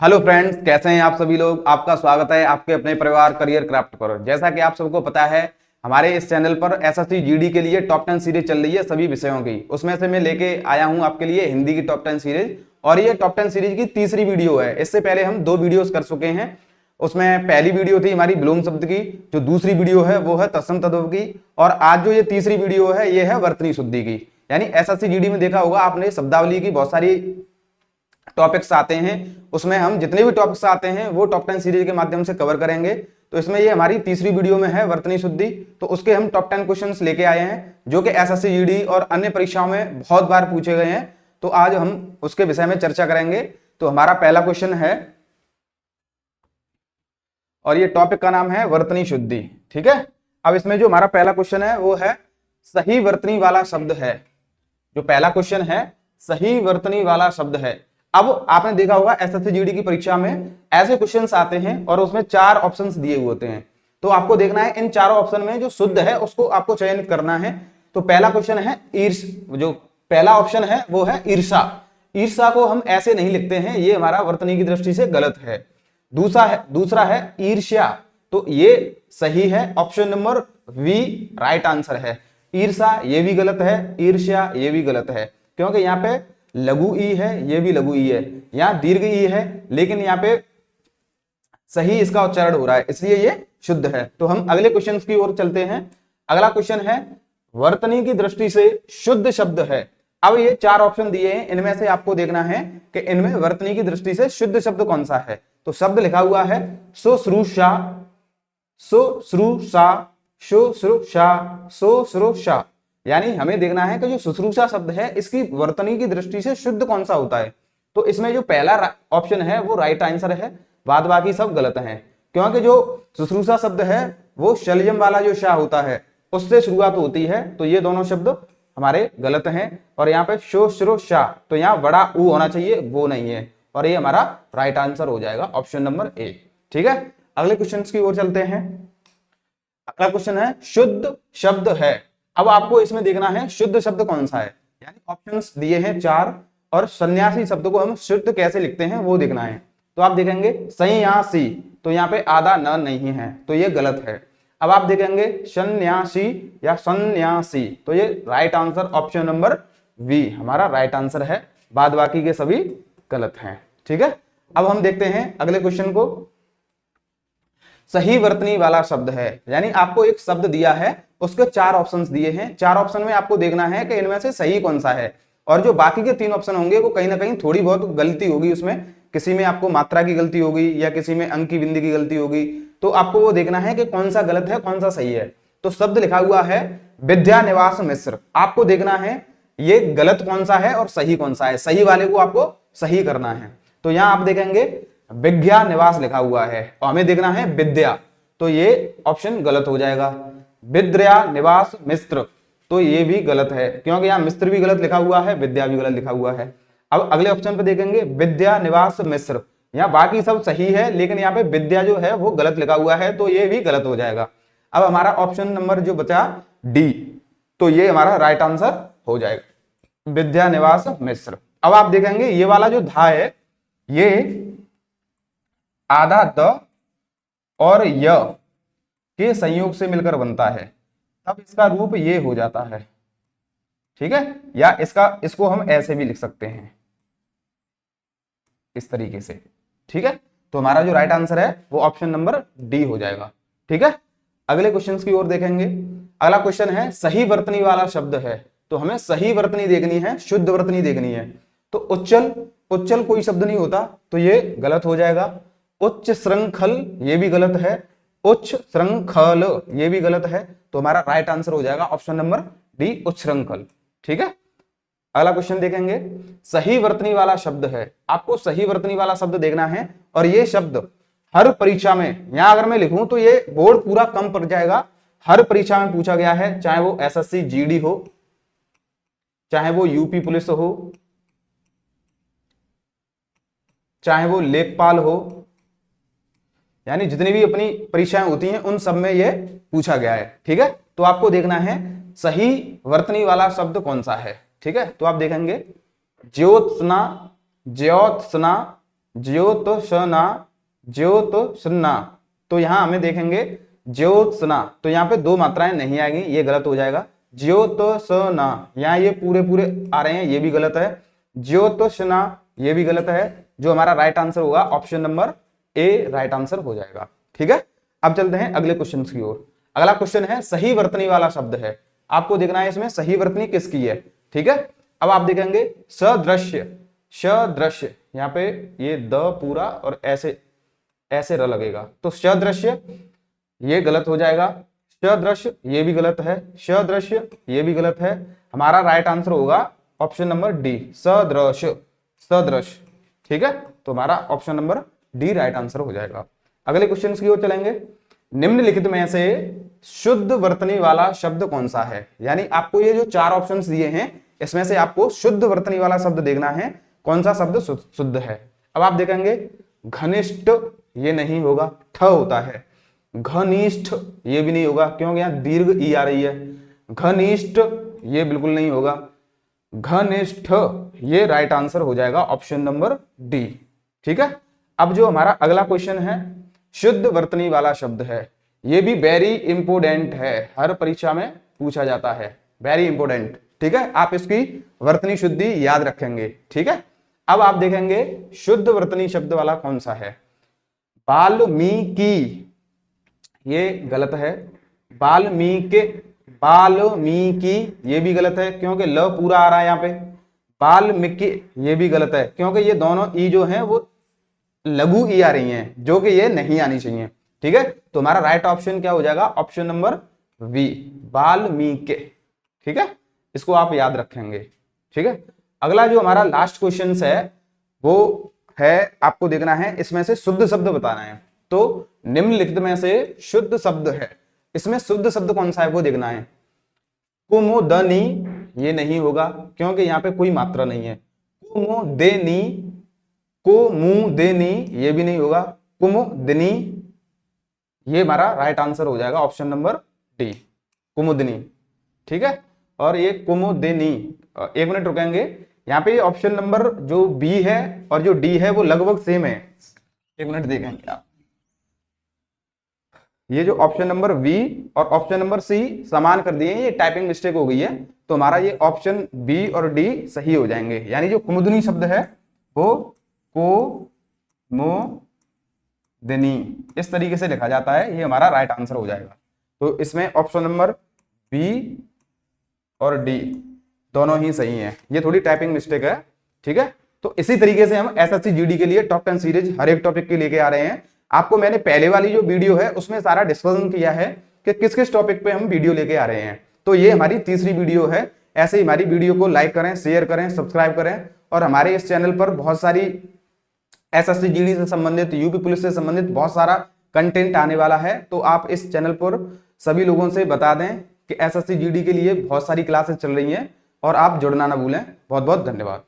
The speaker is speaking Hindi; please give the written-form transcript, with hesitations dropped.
हेलो फ्रेंड्स, कैसे हैं आप सभी लोग। आपका स्वागत है आपके अपने परिवार करियर क्राफ्ट पर। जैसा कि आप सबको पता है, हमारे इस चैनल पर एसएससी जीडी के लिए टॉप 10 सीरीज चल रही है सभी विषयों की। उसमें से मैं लेके आया हूं आपके लिए हिंदी की टॉप 10 सीरीज, और ये टॉप 10 सीरीज की तीसरी वीडियो है। इससे पहले हम 2 वीडियोस कर चुके हैं। उसमें पहली वीडियो थी हमारी विलोम शब्द की, जो दूसरी वीडियो है वो है तत्सम तद्भव की, और आज जो ये तीसरी वीडियो है ये है वर्तनी शुद्धि की। यानी एसएससी जीडी में देखा होगा आपने, शब्दावली की बहुत सारी टॉपिक्स आते हैं, उसमें हम जितने भी टॉपिक्स आते हैं वो टॉप 10 सीरीज के माध्यम से कवर करेंगे। तो इसमें ये हमारी तीसरी वीडियो में है वर्तनी शुद्धि। तो उसके हम टॉप 10 क्वेश्चंस लेके आए हैं, जो कि एसएससी जीडी और अन्य परीक्षाओं में बहुत बार पूछे गए हैं। तो आज हम उसके विषय में चर्चा करेंगे। तो हमारा पहला क्वेश्चन है, और ये टॉपिक का नाम है वर्तनी शुद्धि। ठीक है। अब इसमें जो हमारा पहला क्वेश्चन है वो है सही वर्तनी वाला शब्द है। जो पहला क्वेश्चन है सही वर्तनी वाला शब्द है। अब आपने देखा होगा एसएससी जीडी की परीक्षा में ऐसे क्वेश्चंस आते हैं और उसमें 4 ऑप्शंस दिए हुए होते हैं। तो आपको देखना है इन चारों ऑप्शन में जो शुद्ध है उसको आपको चयनित करना है। तो पहला क्वेश्चन है जो पहला ऑप्शन है वो है ईर्षा। ईर्षा को हम ऐसे नहीं लिखते हैं, ये हमारा वर्तनी की दृष्टि से गलत है। दूसरा है ईर्ष्या, तो ये सही है। Option number B right answer है। ईर्षा ये भी गलत है, ईर्ष्या ये भी गलत है, क्योंकि यहाँ पे लघु ई है, ये भी लघु ई है, यहाँ दीर्घ ई है, लेकिन यहाँ पे सही इसका उच्चारण हो रहा है, इसलिए ये शुद्ध है। तो हम अगले क्वेश्चन की ओर चलते हैं। अगला क्वेश्चन है वर्तनी की दृष्टि से शुद्ध शब्द है। अब ये 4 ऑप्शन दिए हैं, इनमें से आपको देखना है कि इनमें वर्तनी की दृष्टि से शुद्ध शब्द कौन सा है। तो शब्द लिखा हुआ है शुश्रूषा, शुश्रूषा, शुश्रूषा, शुश्रूषा। यानी हमें देखना है कि जो शुश्रूषा शब्द है इसकी वर्तनी की दृष्टि से शुद्ध कौन सा होता है। तो इसमें जो पहला ऑप्शन है वो राइट आंसर है, बाद बाकी सब गलत हैं। क्योंकि जो शुश्रूषा शब्द है वो शलजम वाला जो शाह होता है उससे शुरुआत होती है। तो ये दोनों शब्द हमारे गलत हैं। और यहाँ पे शुश्रूषा, तो यहाँ बड़ा ऊ होना चाहिए, वो नहीं है, और ये हमारा राइट आंसर हो जाएगा ऑप्शन नंबर ए। ठीक है। अगले क्वेश्चन की ओर चलते हैं। अगला क्वेश्चन है शुद्ध शब्द है। अब आपको इसमें देखना है शुद्ध शब्द कौन सा है। यानी ऑप्शंस दिए हैं 4, और सन्यासी शब्द को हम शुद्ध कैसे लिखते हैं वो देखना है। तो आप देखेंगे सन्यासी, तो यहाँ पे आधा न नहीं है, तो ये गलत है। अब आप देखेंगे सन्यासी या सन्यासी, तो ये right answer option number B हमारा राइट आंसर है, बाद बाकी के सभी गलत हैं। ठीक है। अब हम देखते हैं अगले क्वेश्चन को। सही वर्तनी वाला शब्द है, यानी आपको एक शब्द दिया है, उसके 4 ऑप्शंस दिए हैं। 4 ऑप्शन में आपको देखना है कि इनमें से सही कौन सा है, और जो बाकी के 3 ऑप्शन होंगे वो कहीं ना कहीं थोड़ी बहुत गलती होगी उसमें, किसी में आपको मात्रा की गलती होगी या किसी में अंक की बिंदी की गलती होगी। तो आपको वो देखना है कि कौन सा गलत है कौन सा सही है। तो शब्द लिखा हुआ है विद्या निवास मिश्र, आपको देखना है ये गलत कौन सा है और सही कौन सा है। सही वाले को आपको सही करना है। तो यहाँ आप देखेंगे विद्या निवास लिखा हुआ है और हमें देखना है विद्या, तो ये ऑप्शन गलत हो जाएगा। विद्या निवास मिश्र, तो ये भी गलत है, क्योंकि यहाँ मिश्र भी गलत लिखा हुआ है, विद्या भी गलत लिखा हुआ है। अब अगले ऑप्शन पे देखेंगे विद्या निवास मिश्र, यहाँ बाकी सब सही है लेकिन यहाँ पे विद्या जो है वो गलत लिखा हुआ है, तो ये भी गलत हो जाएगा। अब हमारा ऑप्शन नंबर जो बचा डी, तो ये हमारा राइट आंसर हो जाएगा विद्या निवास मिश्र। अब आप देखेंगे ये वाला जो धा है ये आधा द और य के संयोग से मिलकर बनता है, तब इसका रूप ये हो जाता है। ठीक है। या इसको हम ऐसे भी लिख सकते हैं, इस तरीके से। ठीक है। तो हमारा जो राइट आंसर है वो ऑप्शन नंबर डी हो जाएगा। ठीक है। अगले क्वेश्चन की ओर देखेंगे। अगला क्वेश्चन है सही वर्तनी वाला शब्द है। तो हमें सही वर्तनी देखनी है, शुद्ध वर्तनी देखनी है। तो उच्चल कोई शब्द नहीं होता, तो ये गलत हो जाएगा। उच्च श्रृंखल ये भी गलत है, उच्च श्रृंखल ये भी गलत है, तो हमारा राइट आंसर हो जाएगा ऑप्शन नंबर डी उच्च श्रृंखल। ठीक है। अगला क्वेश्चन देखेंगे। सही वर्तनी वाला शब्द है, आपको सही वर्तनी वाला शब्द देखना है, और ये शब्द हर परीक्षा में, यहां अगर मैं लिखूं तो ये बोर्ड पूरा कम पड़ जाएगा, हर परीक्षा में पूछा गया है, चाहे वो एसएससी जीडी हो, चाहे वो यूपी पुलिस हो, चाहे वो लेखपाल हो, यानी जितनी भी अपनी परीक्षाएं होती हैं उन सब में ये पूछा गया है। ठीक है। तो आपको देखना है सही वर्तनी वाला शब्द कौन सा है। ठीक है। तो आप देखेंगे ज्योत्सना, ज्योत्सना, ज्योत्सना, ज्योत्सना। तो यहाँ हमें देखेंगे ज्योत्सना, तो यहाँ पे दो मात्राएं नहीं आएंगी, ये गलत हो जाएगा। ज्योत्सना, यहाँ ये पूरे पूरे आ रहे हैं, ये भी गलत है। ज्योत्सना, ये भी गलत है। जो हमारा राइट आंसर होगा option number A right answer हो जाएगा। ठीक है, अब चलते हैं अगले क्वेश्चन की ओर। अगला क्वेश्चन है सही वर्तनी वाला शब्द है, आपको देखना है इसमें सही वर्तनी किसकी है। ठीक है, अब आप देखेंगे सदृश्य, सदृश्य, यहाँ पे ये द पूरा और ऐसे ऐसे र लगेगा, तो सदृश्य ये गलत हो जाएगा। सदृश्य ये भी गलत है, सदृश्य ये भी गलत है। हमारा राइट आंसर होगा ऑप्शन नंबर डी, सदृश, सदृश। ठीक है, तो हमारा option number D right answer हो जाएगा। अगले क्वेश्चन की ओर चलेंगे। निम्नलिखित में से शुद्ध वर्तनी वाला शब्द कौन सा है, यानी आपको ये जो चार ऑप्शंस दिए हैं इसमें से आपको शुद्ध वर्तनी वाला शब्द देखना है, कौन सा शब्द शुद्ध है। अब आप देखेंगे घनिष्ठ ये नहीं होगा, ठ होता है। घनिष्ठ ये भी नहीं होगा क्योंकि यहाँ दीर्घ ई आ रही है। घनिष्ठ ये बिल्कुल नहीं होगा। घनिष्ठ ये राइट आंसर हो जाएगा ऑप्शन नंबर डी। ठीक है, अब जो हमारा अगला क्वेश्चन है शुद्ध वर्तनी वाला शब्द है, ये भी वेरी इंपोर्टेंट है, हर परीक्षा में पूछा जाता है, वेरी इंपोर्टेंट। ठीक है, आप इसकी वर्तनी शुद्धि याद रखेंगे। ठीक है, अब आप देखेंगे शुद्ध वर्तनी शब्द वाला कौन सा है। वाल्मीकि ये गलत है। वाल्मीकि, वाल्मीकि ये भी गलत है क्योंकि ल पूरा आ रहा है यहाँ पे। वाल्मीकि ये भी गलत है क्योंकि ये दोनों ई जो हैं वो लघु ई आ रही हैं, जो कि ये नहीं आनी चाहिए। ठीक है, तो हमारा राइट ऑप्शन क्या हो जाएगा, ऑप्शन नंबर वी, वाल्मीकि। ठीक है, इसको आप याद रखेंगे। ठीक है, अगला जो हमारा लास्ट क्वेश्चन है वो है, आपको देखना है इसमें से शुद्ध शब्द बताना है। तो निम्नलिखित में से शुद्ध शब्द है, इसमें शुद्ध शब्द कौन सा है वो देखना है। कुमुदनी ये नहीं होगा क्योंकि यहाँ पे कोई मात्रा नहीं है। कुमुदेनी, कुमुदेनी ये भी नहीं होगा। कुमुदनी ये हमारा राइट आंसर हो जाएगा ऑप्शन नंबर डी, कुमुदनी। ठीक है, और ये कुमुदिनी, एक मिनट रुकेंगे, यहाँ पे ऑप्शन नंबर जो बी है और जो डी है वो लगभग सेम है, एक मिनट देखेंगे आप। ये जो ऑप्शन नंबर बी और ऑप्शन नंबर सी समान कर दिए, ये टाइपिंग मिस्टेक हो गई है, तो हमारा ये ऑप्शन बी और डी सही हो जाएंगे। यानी जो कुमुदनी शब्द है वो कुमुदिनी इस तरीके से लिखा जाता है, ये हमारा राइट आंसर हो जाएगा। तो इसमें ऑप्शन नंबर बी और डी दोनों ही सही हैं, ये थोड़ी टाइपिंग मिस्टेक है। ठीक है, तो इसी तरीके से हम एसएससी जीडी के लिए टॉप 10 सीरीज हर एक टॉपिक के लेके आ रहे हैं। आपको मैंने पहले वाली जो वीडियो है उसमें सारा डिस्कशन किया है कि किस किस टॉपिक पे हम वीडियो लेके आ रहे हैं, तो ये हमारी तीसरी वीडियो है। ऐसे ही हमारी वीडियो को लाइक करें, शेयर करें, सब्सक्राइब करें, और हमारे इस चैनल पर बहुत सारी एसएससी जीडी से संबंधित, यूपी पुलिस से संबंधित बहुत सारा कंटेंट आने वाला है। तो आप इस चैनल पर सभी लोगों से बता दें कि एसएससी जीडी के लिए बहुत सारी क्लासेस चल रही हैं और आप जुड़ना ना भूलें। बहुत बहुत धन्यवाद।